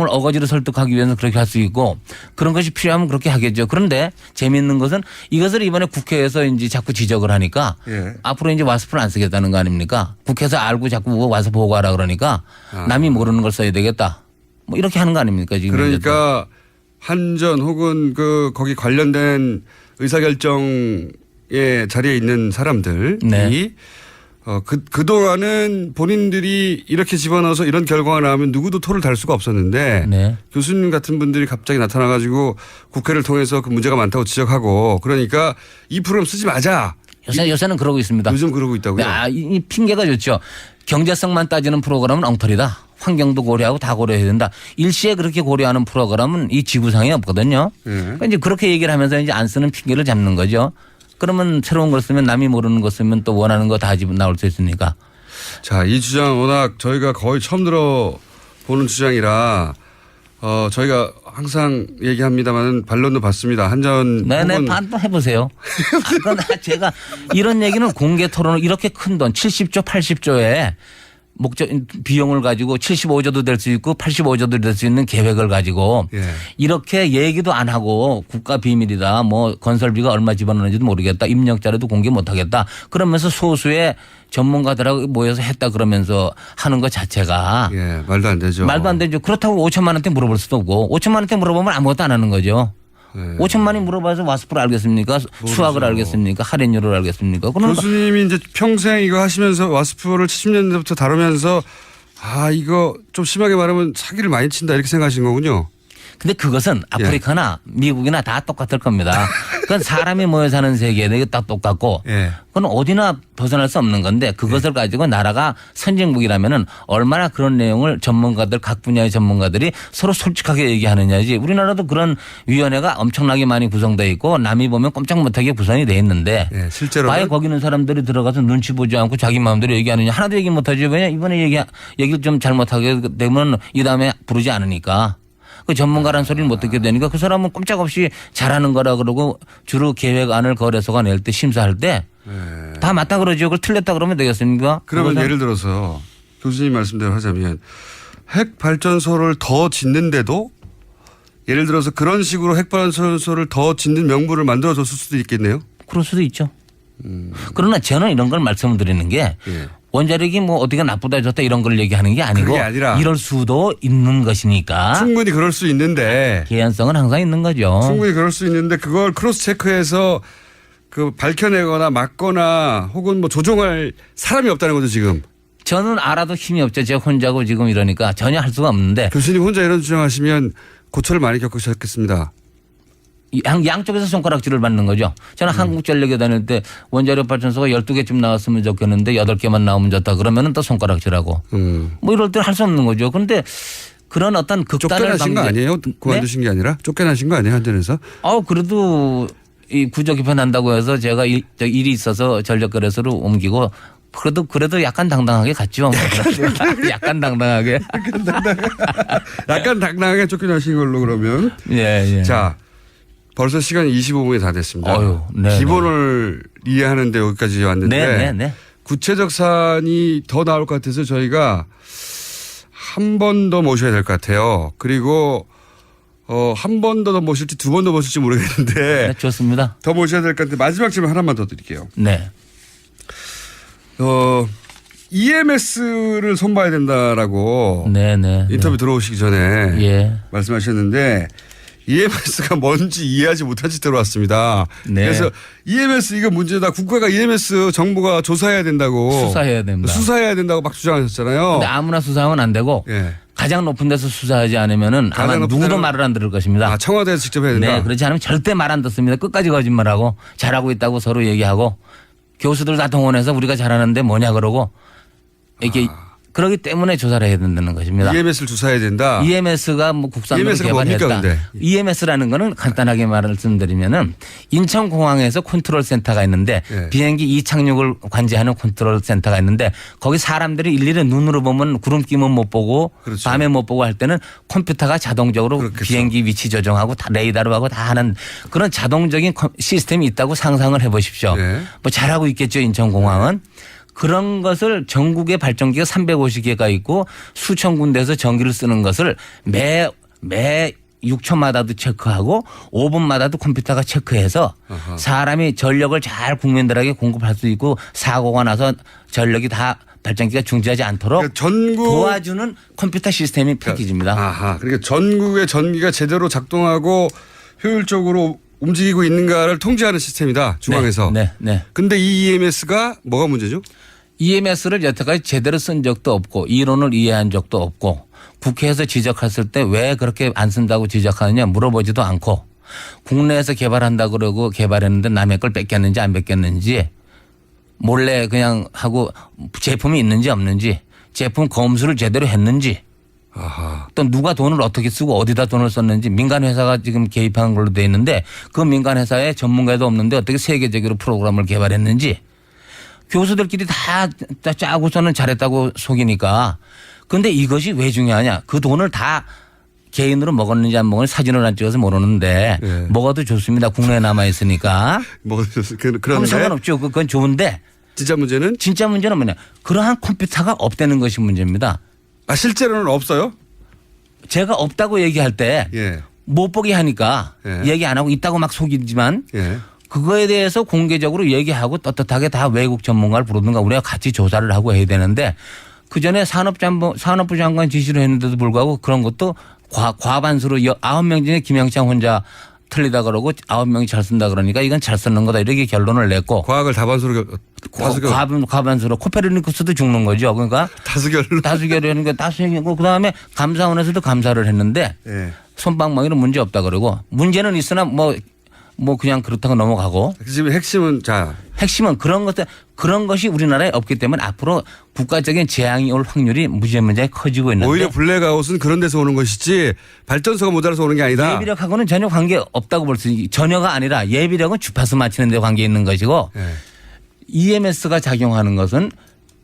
어거지로 설득하기 위해서 그렇게 할 수 있고 그런 것이 필요하면 그렇게 하겠죠. 그런데 재미있는 것은 이것을 이번에 국회에서 이제 자꾸 지적을 하니까 예. 앞으로 이제 와스프를 안 쓰겠다는 거 아닙니까? 국회에서 알고 자꾸 와서 보고하라 그러니까 남이 모르는 걸 써야 되겠다. 뭐 이렇게 하는 거 아닙니까? 지금 그러니까 한전 혹은 거기 관련된 의사결정의 자리에 있는 사람들이 네. 그동안은 본인들이 이렇게 집어넣어서 이런 결과가 나오면 누구도 토를 달 수가 없었는데 네. 교수님 같은 분들이 갑자기 나타나가지고 국회를 통해서 그 문제가 많다고 지적하고 그러니까 이 프로그램 쓰지 마자. 요새는 그러고 있습니다. 요즘 그러고 있다고요? 이 핑계가 좋죠. 경제성만 따지는 프로그램은 엉터리다. 환경도 고려하고 다 고려해야 된다. 일시에 그렇게 고려하는 프로그램은 이 지구상에 없거든요. 그러니까 이제 그렇게 얘기를 하면서 이제 안 쓰는 핑계를 잡는 거죠. 그러면 새로운 걸 쓰면 남이 모르는 거 쓰면 또 원하는 거 다 나올 수 있으니까. 자, 이 주장 워낙 저희가 거의 처음 들어보는 주장이라 저희가 항상 얘기합니다만 반론도 받습니다. 한전 네네, 반도 해보세요. 그런데 제가 이런 얘기는 공개 토론을 이렇게 큰 돈 70조 80조에 비용을 가지고 75조도 될 수 있고 85조도 될 수 있는 계획을 가지고 예. 이렇게 얘기도 안 하고 국가 비밀이다 뭐 건설비가 얼마 집어넣는지도 모르겠다 입력자료도 공개 못하겠다 그러면서 소수의 전문가들하고 모여서 했다 그러면서 하는 것 자체가 예, 말도 안 되죠. 말도 안 되죠. 그렇다고 5천만 원대 물어볼 수도 없고 5천만 원대 물어보면 아무것도 안 하는 거죠. 네. 5천만이 물어봐서 와스프를 알겠습니까? 수학을 알겠습니까? 할인율을 알겠습니까? 그러니까 교수님이 이제 평생 이거 하시면서 와스프를 70년대부터 다루면서 이거 좀 심하게 말하면 사기를 많이 친다 이렇게 생각하신 거군요. 근데 그것은 아프리카나 미국이나 다 똑같을 겁니다. 그건 사람이 모여 사는 세계에 다 똑같고 예. 그건 어디나 벗어날 수 없는 건데 그것을 가지고 나라가 선진국이라면은 얼마나 그런 내용을 전문가들 각 분야의 전문가들이 서로 솔직하게 얘기하느냐지 우리나라도 그런 위원회가 엄청나게 많이 구성되어 있고 남이 보면 꼼짝 못하게 구성이 돼 있는데 예, 실제로 아예 거기 있는 사람들이 들어가서 눈치 보지 않고 자기 마음대로 얘기하느냐 하나도 얘기 못하지 왜냐 이번에 얘기를 좀 잘못하게 되면 이 다음에 부르지 않으니까 그 전문가란 소리를 못 듣게 되니까 그 사람은 꼼짝없이 잘하는 거라 그러고 주로 계획안을 거래소가 낼 때 심사할 때 다 맞다 그러죠. 그걸 틀렸다 그러면 되겠습니까? 그러면 예를 들어서 교수님 말씀대로 하자면 핵 발전소를 더 짓는데도 예를 들어서 그런 식으로 핵발전소를 더 짓는 명분을 만들어줬을 수도 있겠네요. 그럴 수도 있죠. 그러나 저는 이런 걸 말씀드리는 게 예. 원자력이 뭐 어디가 나쁘다 좋다 이런 걸 얘기하는 게 아니고 그게 아니라 이럴 수도 있는 것이니까 충분히 그럴 수 있는데 개연성은 항상 있는 거죠. 충분히 그럴 수 있는데 그걸 크로스 체크해서 그 밝혀내거나 막거나 혹은 뭐 조종할 사람이 없다는 거죠 지금. 저는 알아도 힘이 없죠. 제가 혼자고 지금 이러니까 전혀 할 수가 없는데 교수님 혼자 이런 주장하시면 고초를 많이 겪으셨겠습니다. 양쪽에서 손가락질을 받는 거죠. 저는 한국전력에 다닐 때 원자력 발전소가 12개쯤 나왔으면 좋겠는데 8개만 나오면 좋다 그러면은 또 손가락질하고 뭐 이럴 때 할 수 없는 거죠. 그런데 그런 어떤 극단을 쫓겨나신 거 아니에요? 그만두신 게 아니라 쫓겨나신 거 아니에요? 한전에서? 그래도 이 구조 개편한다고 해서 제가 일이 있어서 전력거래소로 옮기고 그래도 약간 당당하게 갔죠. 약간 당당하게. 약간 당당하게 쫓겨나신 걸로 그러면. 예. 자, 벌써 시간이 25분이 다 됐습니다. 네, 기본을 이해하는데 여기까지 왔는데 네. 구체적 사안이 더 나올 것 같아서 저희가 한 번 더 모셔야 될 것 같아요. 그리고 한 번 더 모실지 두 번 더 모실지 모르겠는데. 네, 좋습니다. 더 모셔야 될 것 같은데 마지막 질문 하나만 더 드릴게요. 네. EMS를 손봐야 된다라고 네. 인터뷰 들어오시기 전에 예. 말씀하셨는데 EMS가 뭔지 이해하지 못한 채 들어왔습니다. 네. 그래서 EMS 이거 문제다. 국가가 EMS 정부가 조사해야 된다고. 수사해야 됩니다. 수사해야 된다고 막 주장하셨잖아요. 근데 아무나 수사하면 안 되고 예. 가장 높은 데서 수사하지 않으면은 아마 누구도 말을 안 들을 것입니다. 청와대에서 직접 해야 된다. 네. 그렇지 않으면 절대 말 안 듣습니다. 끝까지 거짓말하고 잘하고 있다고 서로 얘기하고 교수들 다 동원해서 우리가 잘하는데 뭐냐 그러고 이렇게 그렇기 때문에 조사를 해야 된다는 것입니다. EMS를 조사해야 된다. EMS가 뭐 국산으로 EMS가 개발했다. 뭡니까, 근데? EMS라는 거는 간단하게 말씀드리면은 인천공항에서 컨트롤 센터가 있는데 네. 비행기 이착륙을 관제하는 컨트롤 센터가 있는데 거기 사람들이 일일이 눈으로 보면 구름끼면 못 보고 그렇죠. 밤에 못 보고 할 때는 컴퓨터가 자동적으로 그렇겠죠. 비행기 위치 조정하고 다 레이더로 하고 다 하는 그런 자동적인 시스템이 있다고 상상을 해 보십시오. 네. 뭐 잘하고 있겠죠 인천공항은. 그런 것을 전국에 발전기가 350개가 있고 수천 군데에서 전기를 쓰는 것을 매 6초마다도 체크하고 5분마다도 컴퓨터가 체크해서 사람이 전력을 잘 국민들에게 공급할 수 있고 사고가 나서 전력이 다 발전기가 중지하지 않도록 그러니까 전국 도와주는 컴퓨터 시스템이 패키지입니다. 아하. 그러니까 전국의 전기가 제대로 작동하고 효율적으로 움직이고 있는가를 통제하는 시스템이다. 중앙에서. 네. 근데 이 EMS가 뭐가 문제죠? EMS를 여태까지 제대로 쓴 적도 없고 이론을 이해한 적도 없고 국회에서 지적했을 때 왜 그렇게 안 쓴다고 지적하느냐 물어보지도 않고 국내에서 개발한다 그러고 개발했는데 남의 걸 뺏겼는지 안 뺏겼는지 몰래 그냥 하고 제품이 있는지 없는지 제품 검수를 제대로 했는지 아하. 또 누가 돈을 어떻게 쓰고 어디다 돈을 썼는지 민간 회사가 지금 개입한 걸로 돼 있는데 그 민간 회사에 전문가도 없는데 어떻게 세계적으로 프로그램을 개발했는지 교수들끼리 다 짜고서는 잘했다고 속이니까 근데 이것이 왜 중요하냐 그 돈을 다 개인으로 먹었는지 안 먹었는지 사진을 안 찍어서 모르는데 네. 먹어도 좋습니다. 국내에 남아 있으니까. 그런데 그럼 상관없죠. 그건 좋은데 진짜 문제는 뭐냐 그러한 컴퓨터가 없다는 것이 문제입니다. 실제로는 없어요? 제가 없다고 얘기할 때 못 보게 하니까 얘기 안 하고 있다고 막 속이지만 그거에 대해서 공개적으로 얘기하고 떳떳하게 다 외국 전문가를 부르든가 우리가 같이 조사를 하고 해야 되는데 그전에 산업부 장관 지시를 했는데도 불구하고 그런 것도 과반수로 9명 중에 김영창 혼자 틀리다 그러고 9명이 잘 쓴다 그러니까 이건 잘 쓰는 거다 이렇게 결론을 냈고 과학을 다반수로 과반수로 코페르니쿠스도 죽는 거죠. 그러니까 다수결로 하는 게 다수결이고 그다음에 감사원에서도 감사를 했는데 솜방망이로 문제 없다 그러고 문제는 있으나 뭐 그냥 그렇다고 넘어가고. 지금 핵심은 핵심은 그런 것이 우리나라에 없기 때문에 앞으로 국가적인 재앙이 올 확률이 무지무지하게 커지고 있는데. 오히려 블랙아웃은 그런 데서 오는 것이지 발전소가 모자라서 오는 게 아니다. 예비력하고는 전혀 관계 없다고 볼 수 있는 전혀가 아니라 예비력은 주파수 맞추는 데 관계 있는 것이고 EMS가 작용하는 것은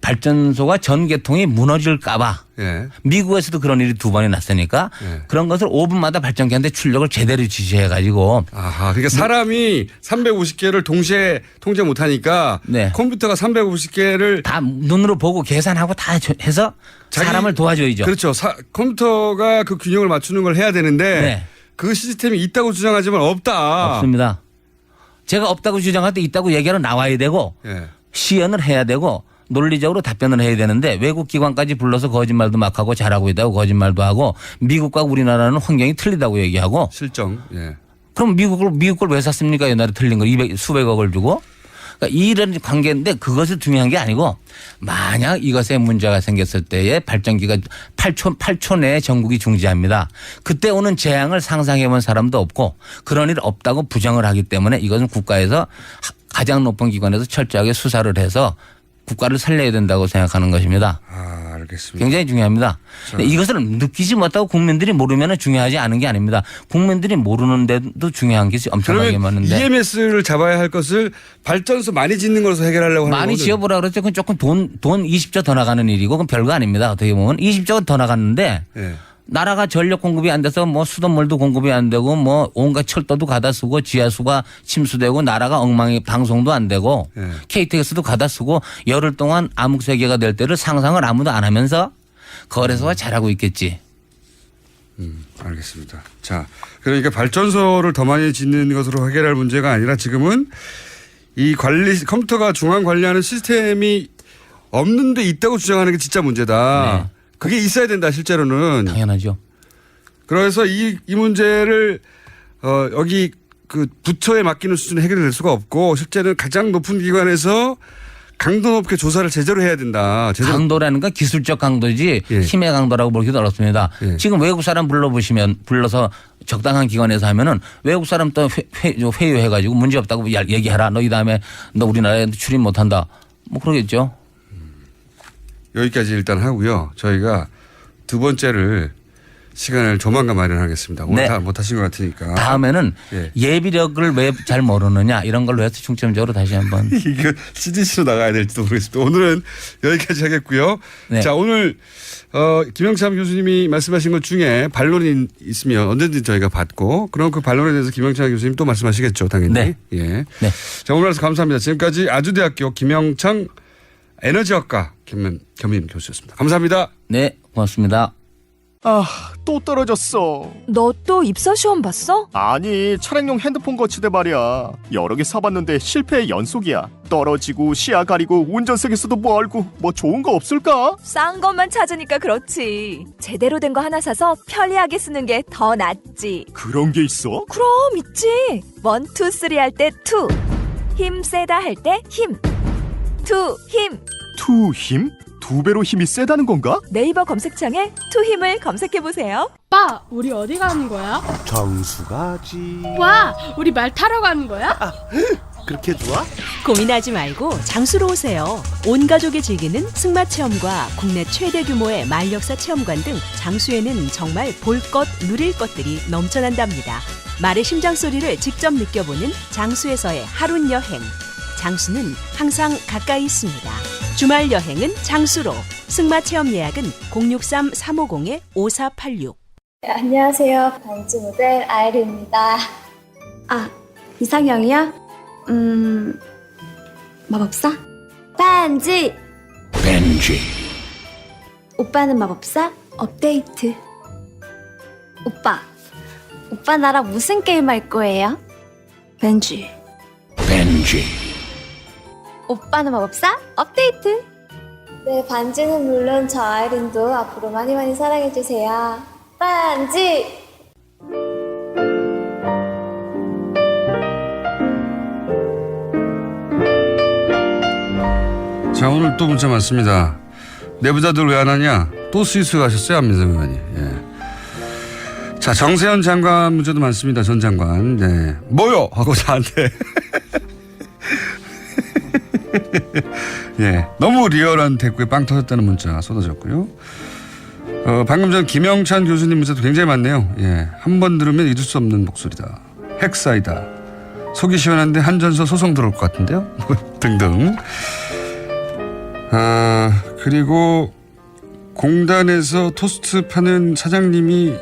발전소가 전개통이 무너질까 봐 미국에서도 그런 일이 2번이 났으니까 그런 것을 5분마다 발전기한테 출력을 제대로 지시해 가지고 그러니까 사람이 350개를 동시에 통제 못 하니까 컴퓨터가 350개를 다 눈으로 보고 계산하고 다 해서 사람을 도와줘야죠. 그렇죠. 컴퓨터가 그 균형을 맞추는 걸 해야 되는데 그 시스템이 있다고 주장하지만 없다. 없습니다. 제가 없다고 주장할 때 있다고 얘기하러 나와야 되고 예. 시연을 해야 되고 논리적으로 답변을 해야 되는데 외국 기관까지 불러서 거짓말도 막 하고 잘하고 있다고 거짓말도 하고 미국과 우리나라는 환경이 틀리다고 얘기하고 실정. 예. 그럼 미국 걸 왜 샀습니까? 옛날에 틀린 걸 수백억을 주고. 그러니까 이런 관계인데 그것이 중요한 게 아니고 만약 이것에 문제가 생겼을 때에 발전기가 8초 내에 전국이 중지합니다. 그때 오는 재앙을 상상해 본 사람도 없고 그런 일 없다고 부정을 하기 때문에 이것은 국가에서 가장 높은 기관에서 철저하게 수사를 해서 국가를 살려야 된다고 생각하는 것입니다. 아, 알겠습니다. 굉장히 중요합니다. 근데 이것을 느끼지 못하고 국민들이 모르면 중요하지 않은 게 아닙니다. 국민들이 모르는데도 중요한 게 엄청나게 많은데. EMS를 잡아야 할 것을 발전소 많이 짓는 걸로 해결하려고 하는 많이 거거든요. 지어보라 그랬죠. 그건 조금 돈 20조 더 나가는 일이고 그건 별거 아닙니다. 어떻게 보면 20조가 더 나갔는데 예. 나라가 전력 공급이 안 돼서 뭐 수돗물도 공급이 안 되고 뭐 온갖 철도도 가다 쓰고 지하수가 침수되고 나라가 엉망이 방송도 안 되고 예. KTX도 가다 쓰고 열흘 동안 암흑 세계가 될 때를 상상을 아무도 안 하면서 거래소가 잘하고 있겠지. 알겠습니다. 자, 그러니까 발전소를 더 많이 짓는 것으로 해결할 문제가 아니라 지금은 이 컴퓨터가 중앙 관리하는 시스템이 없는데 있다고 주장하는 게 진짜 문제다. 네. 그게 있어야 된다, 실제로는. 당연하죠. 그래서 이 문제를 여기 그 부처에 맡기는 수준에 해결될 수가 없고 실제는 가장 높은 기관에서 강도 높게 조사를 제대로 해야 된다. 강도라는 건 기술적 강도지 예. 힘의 강도라고 보기도 어렵습니다. 예. 지금 외국 사람 불러서 적당한 기관에서 하면은 외국 사람 또 회유해가지고 문제 없다고 얘기하라. 너 이 다음에 너 우리나라에 출입 못한다. 뭐 그러겠죠. 여기까지 일단 하고요. 저희가 두 번째를 시간을 조만간 마련하겠습니다. 오늘 네. 다 못하신 것 같으니까. 다음에는 예. 예비력을 왜 잘 모르느냐 이런 걸로 해서 중점적으로 다시 한번. 이거 CDC로 나가야 될지도 모르겠습니다. 오늘은 여기까지 하겠고요. 네. 자, 오늘 김영참 교수님이 말씀하신 것 중에 반론이 있으면 언제든지 저희가 받고 그럼 그 반론에 대해서 김영참 교수님 또 말씀하시겠죠. 당연히. 네. 예. 네. 자, 오늘 와서 감사합니다. 지금까지 아주대학교 김영창 에너지학과 겸임 교수였습니다. 감사합니다. 네, 고맙습니다. 아, 또 떨어졌어. 너 또 입사 시험 봤어? 아니, 차량용 핸드폰 거치대 말이야. 여러 개 사봤는데 실패의 연속이야. 떨어지고 시야 가리고 운전석에서도 뭐 알고 뭐 좋은 거 없을까? 싼 것만 찾으니까 그렇지. 제대로 된 거 하나 사서 편리하게 쓰는 게 더 낫지. 그런 게 있어? 그럼 있지. 1, 2, 3 할 때 2. 힘 세다 할 때 힘. 2 힘. 투 힘? 2배로 힘이 세다는 건가? 네이버 검색창에 2 힘을 검색해 보세요. 오빠, 우리 어디 가는 거야? 정수 가지. 와, 우리 말 타러 가는 거야? 그렇게 좋아? 고민하지 말고 장수로 오세요. 온 가족이 즐기는 승마 체험과 국내 최대 규모의 말역사 체험관 등 장수에는 정말 볼 것, 누릴 것들이 넘쳐난답니다. 말의 심장 소리를 직접 느껴보는 장수에서의 하룬 여행. 장수는 항상 가까이 있습니다. 주말 여행은 장수로. 승마 체험 예약은 063-350-5486. 안녕하세요. 반지 모델 아이리입니다. 아, 이상형이요? 마법사? 반지! 오빠는 마법사? 업데이트. 오빠 나랑 무슨 게임 할 거예요? 벤지. 오빠는 마법사? 업데이트. 네, 반지는 물론 저 아이린도 앞으로 많이 많이 사랑해주세요. 반지! 자, 오늘 또 문자 많습니다. 내부자들 왜 안 하냐? 또 스위스 가셨어요, 안민석 의원이. 예. 자, 정세현 장관 문제도 많습니다. 전 장관. 네. 뭐요? 하고 저한테. 예. 너무 리얼한 댓글에 빵 터졌다는 문자 쏟아졌고요. 방금 전 김영찬 교수님 문자도 굉장히 많네요. 예. 한 번 들으면 잊을 수 없는 목소리다. 핵사이다. 속이 시원한데 한전서 소송 들어올 것 같은데요. 등등. 그리고 공단에서 토스트 파는 사장님이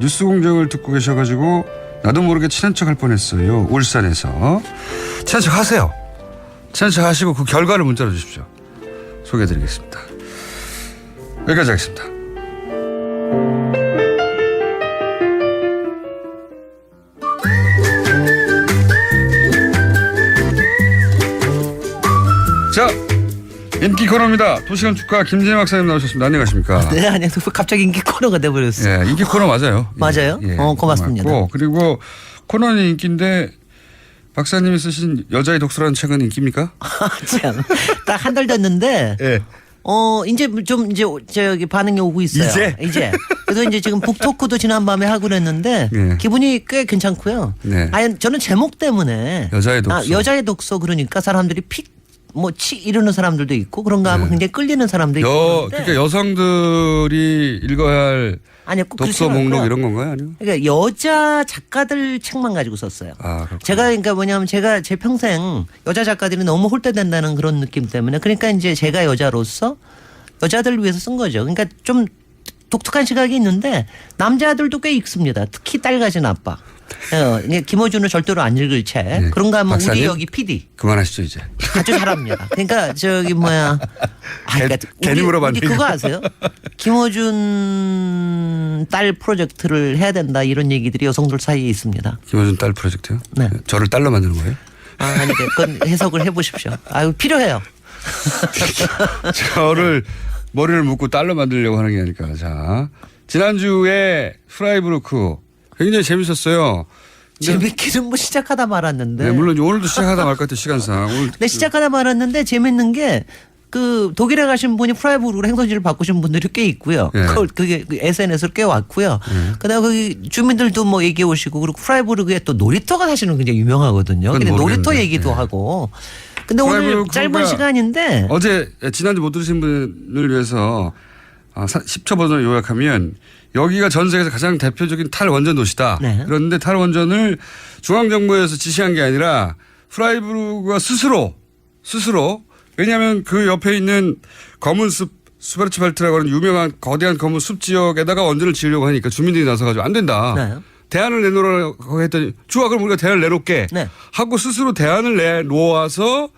뉴스공장을 듣고 계셔가지고 나도 모르게 친한 척 할 뻔했어요. 울산에서. 친한 척 하세요. 친한 척 하시고 그 결과를 문자로 주십시오. 소개해드리겠습니다. 여기까지 하겠습니다. 자, 인기 코너입니다. 도시건축가 김진애 박사님 나오셨습니다. 안녕하십니까? 네, 안녕하세요. 갑자기 인기 코너가 돼버렸어요. 예, 인기 코너 맞아요. 맞아요? 고맙습니다. 고맙고, 그리고 코너는 인기인데 박사님이 쓰신 여자의 독서라는 책은 인기입니까? 참, 딱 한 달 됐는데. 예. 이제 좀 저기 반응이 오고 있어요. 이제? 그래서 이제 지금 북토크도 지난밤에 하고 그랬는데 네. 기분이 꽤 괜찮고요. 네. 아니 저는 제목 때문에 여자의 독서. 여자의 독서 그러니까 사람들이 치 이러는 사람들도 있고 그런가 하면 굉장히 끌리는 사람도 있고. 그러니까 여성들이 읽어야 할 아니요, 꼭 독서 그렇지 목록 않고요. 이런 건가요? 아니면? 그러니까 여자 작가들 책만 가지고 썼어요. 제가 그러니까 뭐냐면 제가 제 평생 여자 작가들이 너무 홀대된다는 그런 느낌 때문에 그러니까 이제 제가 여자로서 여자들을 위해서 쓴 거죠. 그러니까 좀 독특한 시각이 있는데 남자들도 꽤 읽습니다. 특히 딸 가진 아빠. 김어준은 절대로 안 읽을 책. 네. 그런가 하면 박사님? 우리 여기 PD. 그만하시죠 이제. 아주 잘합니다. 그러니까 그러니까 괜히 물어봤네. 우리 그거 아세요? 김어준 딸 프로젝트를 해야 된다 이런 얘기들이 여성들 사이에 있습니다. 김어준 딸 프로젝트요? 네. 저를 딸로 만드는 거예요? 아니 그건 해석을 해보십시오. 필요해요. 저를 머리를 묶고 딸로 만들려고 하는 게 아닐까. 자, 지난주에 프라이부르크 굉장히 재밌었어요. 재밌기는 뭐 시작하다 말았는데. 네, 물론 오늘도 시작하다 말 것 같아요. 시간상. 오늘 네, 시작하다 말았는데 재밌는 게 그 독일에 가신 분이 프라이부르크로 행선지를 바꾸신 분들이 꽤 있고요. 네. 그게 SNS로 꽤 왔고요. 그다음에 거기 주민들도 뭐 얘기해 오시고 그리고 프라이부르크에 또 놀이터가 사실은 굉장히 유명하거든요. 근데 놀이터 얘기도 하고. 근데 오늘 짧은 시간인데 어제 지난주 못 들으신 분을 위해서 10초 버전을 요약하면 여기가 전 세계에서 가장 대표적인 탈원전 도시다. 네. 그런데 탈원전을 중앙정부에서 지시한 게 아니라 프라이부르크가 스스로 왜냐하면 그 옆에 있는 검은 숲 스베르츠발트라고 하는 유명한 거대한 검은 숲 지역에다가 원전을 지으려고 하니까 주민들이 나서가지고 안 된다. 네. 대안을 내놓으라고 했더니 좋아 그럼 우리가 대안을 내놓게 네. 하고 스스로 대안을 내놓아서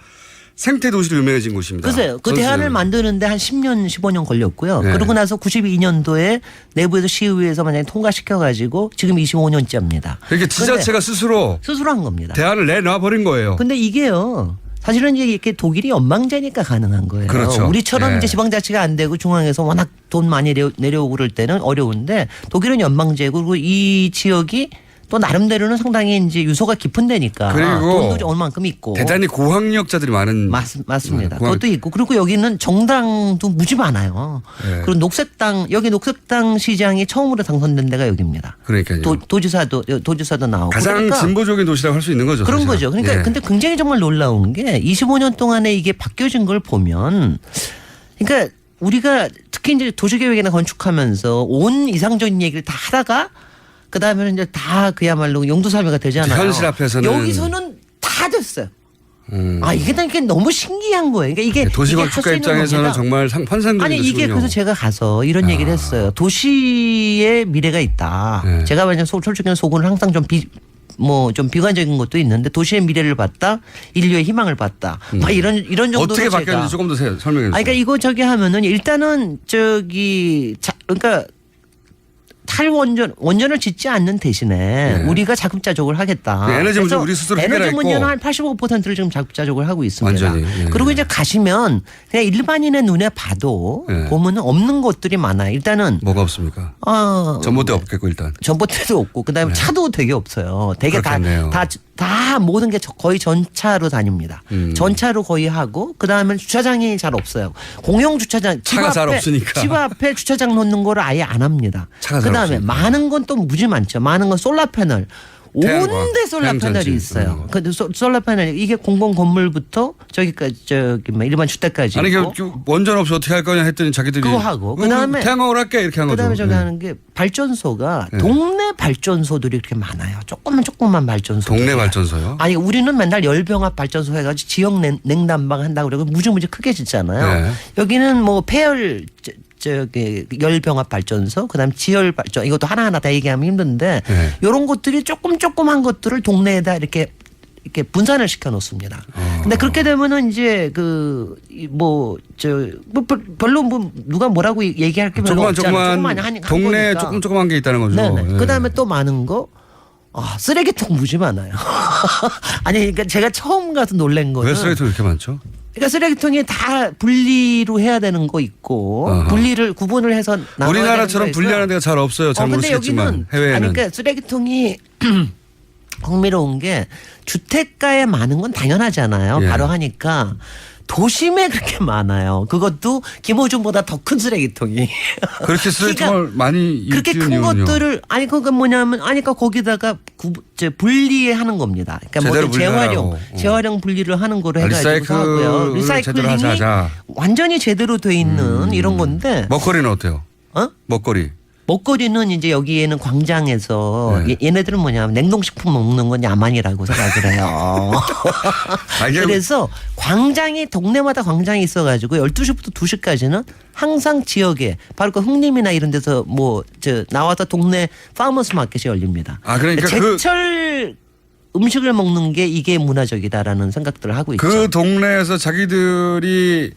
생태 도시로 유명해진 곳입니다. 글쎄요. 그 대안을 만드는데 한 10년 15년 걸렸고요. 네. 그러고 나서 92년도에 내부에서 시의회에서 만약에 통과시켜가지고 지금 25년째입니다. 그러니까 지자체가 스스로 한 겁니다. 대안을 내놔 버린 거예요. 근데 이게요. 사실은 이제 이렇게 독일이 연방제니까 가능한 거예요. 그렇죠. 우리처럼 예. 이제 지방자치가 안 되고 중앙에서 워낙 돈 많이 내려오고 그럴 때는 어려운데 독일은 연방제고 그리고 이 지역이 또 나름대로는 상당히 이제 유서가 깊은 데니까 그리고 돈도 얼만큼 있고 대단히 고학력자들이 많은 맞습니다. 그것도 있고 그리고 여기는 정당도 무지 많아요. 네. 그리고 녹색당 시장이 처음으로 당선된 데가 여기입니다. 그러니까요. 도지사도 나오고 가장 그러니까 진보적인 도시라고 할 수 있는 거죠. 그런 사실. 거죠. 그러니까 예. 근데 굉장히 정말 놀라운 게 25년 동안에 이게 바뀌어진 걸 보면 그러니까 우리가 특히 이제 도시계획이나 건축하면서 온 이상적인 얘기를 다 하다가 그다음에는 이제 다 그야말로 용도사회가 되잖아요. 현실 앞에서는 여기서는 다 됐어요. 이게 너무 신기한 거예요. 그러니까 이게 도시건축가 입장에서는 정말 환상적인 아니 거군요. 이게 그래서 제가 가서 이런 얘기를 했어요. 도시의 미래가 있다. 네. 제가 만약 솔직히 속은 항상 좀 비관적인 것도 있는데 도시의 미래를 봤다, 인류의 희망을 봤다. 막 이런 정도로 어떻게 바뀌었는지 조금 더 설명해 주세요. 그러니까 이거 하면은 일단은 그러니까 원전을 짓지 않는 대신에 우리가 자급자족을 하겠다. 네, 에너지 문제 우리 스스로 해결하고 에너지 문제는 한 85%를 지금 자급자족을 하고 있습니다. 완전히. 네. 그리고 이제 가시면 그냥 일반인의 눈에 봐도 보면은 없는 것들이 많아요. 일단은 뭐가 없습니까? 전봇대 없겠고 일단. 전봇대도 없고 그다음에 차도 되게 없어요. 되게 다 모든 게 거의 전차로 다닙니다. 전차로 거의 하고 그다음에 주차장이 잘 없어요. 공영 주차장 차가 잘 없으니까. 집 앞에 주차장 놓는 거를 아예 안 합니다. 그다음에 많은 건 또 무지 많죠. 많은 건 솔라 패널. 온데 솔라 패널이 있어요. 근데 솔라 패널 이게 공공 건물부터 저기까지 일반 주택까지. 아니 있고. 원전 없이 어떻게 할 거냐 했더니 자기들이 그거 하고 그다음에 태양광을 할게 이렇게 한 거죠. 그다음에 저기 하는 게 발전소가 동네 발전소들이 그렇게 많아요. 조그만 발전소. 동네 발전소요? 아니 우리는 맨날 열병합 발전소 해가지고 지역 냉난방 한다고 그러고 무지무지 크게 짓잖아요. 네. 여기는 뭐 폐열 열병합 발전소, 그다음 지열 발전 이것도 하나하나 다 얘기하면 힘든데 이런 것들이 조그만 것들을 동네에다 이렇게 분산을 시켜 놓습니다. 근데 그렇게 되면은 이제 별로 누가 뭐라고 얘기할 게 별로 없잖아요. 동네에 조그만 게 있다는 거죠. 네. 그다음에 또 많은 거 쓰레기통 무지 많아요. 아니 그러니까 제가 처음 가서 놀란 거는 왜 쓰레기통 이렇게 많죠? 그러니까 쓰레기통이 다 분리로 해야 되는 거 있고 분리를 구분을 해서 나눠야 우리나라처럼 되는 거 분리하는 데가 잘 없어요. 잘 근데 모르시겠지만 여기는 해외에는. 아니, 그러니까 쓰레기통이 흥미로운 게 주택가에 많은 건 당연하잖아요. 예. 바로 하니까 도심에 그렇게 많아요. 그것도 김호준보다 더 큰 쓰레기통이. 그렇게 쓰레기통을 많이 그렇게 띄운 큰 이유는요? 것들을 아니 그건 뭐냐면 아니까 거기다가 분리하는 겁니다. 그러니까 제대로 모든 분리하라고. 재활용 분리를 하는 거로 해가지고 리사이클을 하고요. 제대로 하자. 완전히 제대로 돼 있는 이런 건데. 먹거리는 어때요? 어? 먹거리는 이제 여기에는 광장에서 얘네들은 뭐냐면 냉동식품 먹는 건 야만이라고 생각을 해요. 그래서 광장이 동네마다 광장이 있어가지고 12시부터 2시까지는 항상 지역에 바로 그 흥림이나 이런 데서 나와서 동네 파머스 마켓이 열립니다. 그러니까 제철 음식을 먹는 게 이게 문화적이다라는 생각들을 하고 있죠. 그 동네에서 자기들이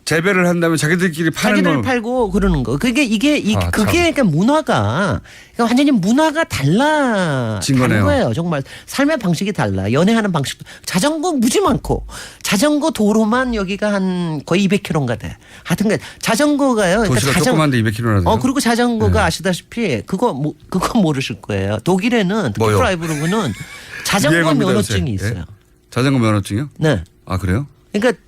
재배를 한다면 자기들끼리 파는 자기들 걸 팔고 그러는 거. 그게 그러니까 문화가 그러니까 완전히 문화가 달라진 거예요. 정말 삶의 방식이 달라. 연애하는 방식도 자전거 무지 많고 자전거 도로만 여기가 한 거의 200km인가 돼. 하여튼 자전거가요. 도시가 조그만데 200km나 돼요. 그리고 자전거가 아시다시피 그거 모르실 거예요. 독일에는 특히 프라이부르크는 자전거 면허증이 있어요. 자전거 면허증이요? 네. 아 그래요? 그러니까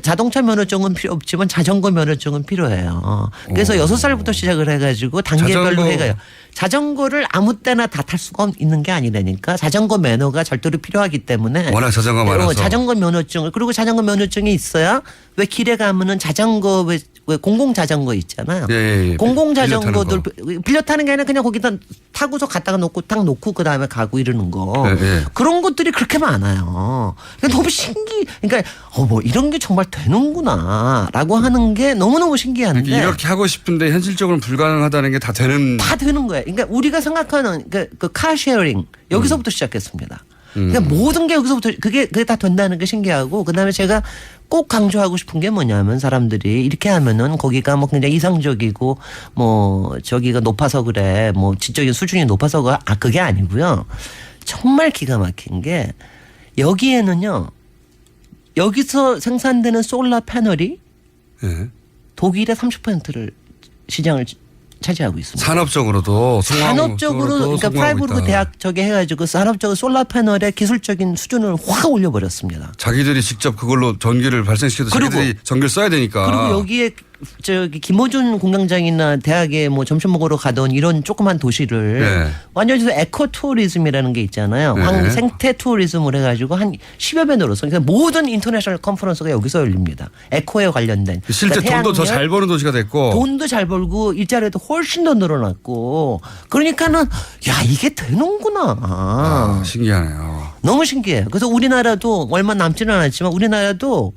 자동차 면허증은 필요 없지만 자전거 면허증은 필요해요. 그래서 6살부터 시작을 해가지고 단계별로 해가요. 자전거를 아무 때나 다 탈 수가 있는 게 아니라니까 자전거 면허가 절대로 필요하기 때문에 워낙 자전거 많아서 자전거 면허증을 그리고 자전거 면허증이 있어야 왜 길에 가면은 자전거 왜 공공 자전거 있잖아요. 예. 공공 자전거들 빌려 타는 게 아니라 그냥 거기다 타고서 갖다가 놓고 딱 놓고 그 다음에 가고 이러는 거 그런 것들이 그렇게 많아요. 그러니까 너무 그러니까 이런 게 정말 되는구나라고 하는 게 너무너무 신기한데 이렇게 하고 싶은데 현실적으로 불가능하다는 게 다 되는 거예요. 그러니까 우리가 생각하는 그 카쉐어링 여기서부터 시작했습니다. 그러니까 모든 게 여기서부터 그게 다 된다는 게 신기하고 그다음에 제가 꼭 강조하고 싶은 게 뭐냐면 사람들이 이렇게 하면은 거기가 굉장히 이상적이고 저기가 높아서 그래 지적인 수준이 높아서 그게 아니고요. 정말 기가 막힌 게 여기에는요. 여기서 생산되는 솔라 패널이 독일의 30%를 시장을 차지하고 있습니다. 산업적으로도 그러니까 프라이부르크 대학 해가지고 산업적으로 솔라 패널의 기술적인 수준을 확 올려버렸습니다. 자기들이 직접 그걸로 전기를 발생시켜도 자기들이 전기를 써야 되니까. 그리고 여기에 김호준 공장장이나 대학에 점심 먹으러 가던 이런 조그만 도시를 완전히 에코 투어리즘이라는 게 있잖아요. 생태 투어리즘을 해가지고 한 10여 배 늘어서 그러니까 모든 인터내셔널 컨퍼런스가 여기서 열립니다. 에코에 관련된. 실제 돈도 더 잘 버는 도시가 됐고. 돈도 잘 벌고 일자리도 훨씬 더 늘어났고 그러니까는 이게 되는구나. 신기하네요. 너무 신기해요. 그래서 우리나라도 얼마 남지는 않았지만 우리나라도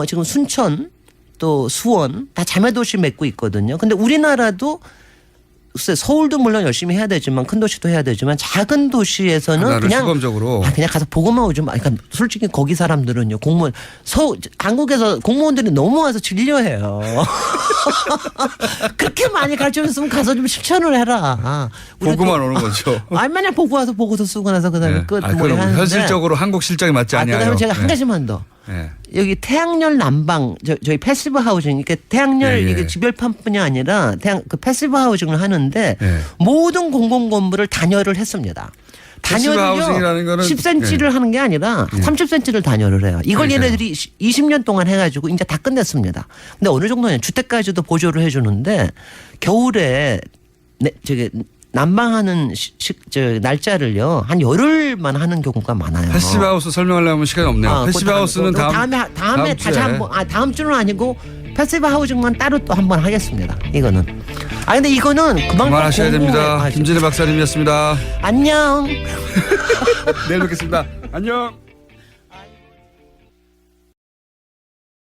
지금 순천 또 수원 다 자매도시 맺고 있거든요. 근데 우리나라도 글쎄 서울도 물론 열심히 해야 되지만 큰 도시도 해야 되지만 작은 도시에서는 그냥 시범적으로 그냥 가서 보고만 오지 마. 그러니까 솔직히 거기 사람들은요 공무원 한국에서 공무원들이 너무 와서 진료해요. 그렇게 많이 가르쳐줬으면 가서 좀 실천을 해라. 보고만 오는 거죠. 맨날 보고 와서 보고서 쓰고 나서 그다음에 끝. 그럼 현실적으로 한국 실정에 맞지 않아요. 그다음에 제가 한 가지만 더. 여기 태양열 난방 저희 패시브 하우징 그러니까 태양열 이게 지별판뿐이 아니라 그 패시브 하우징을 하는데 모든 공공 건물을 단열을 했습니다. 단열을요 10cm를 하는 게 아니라 30cm를 단열을 해요. 이걸 얘네들이 20년 동안 해가지고 이제 다 끝냈습니다. 근데 어느 정도는 주택까지도 보조를 해주는데 겨울에 난방하는 날짜를요 한 열흘만 하는 경우가 많아요. 패시브하우스 설명하려면 시간이 없네요. 패시브하우스는 다음에 다시 한번 다음 주는 아니고 패시브 하우징만 따로 또 한번 하겠습니다. 이거는 근데 이거는 그만하셔야 됩니다. 김진애 박사님이었습니다. 안녕. 내일 뵙겠습니다. 안녕.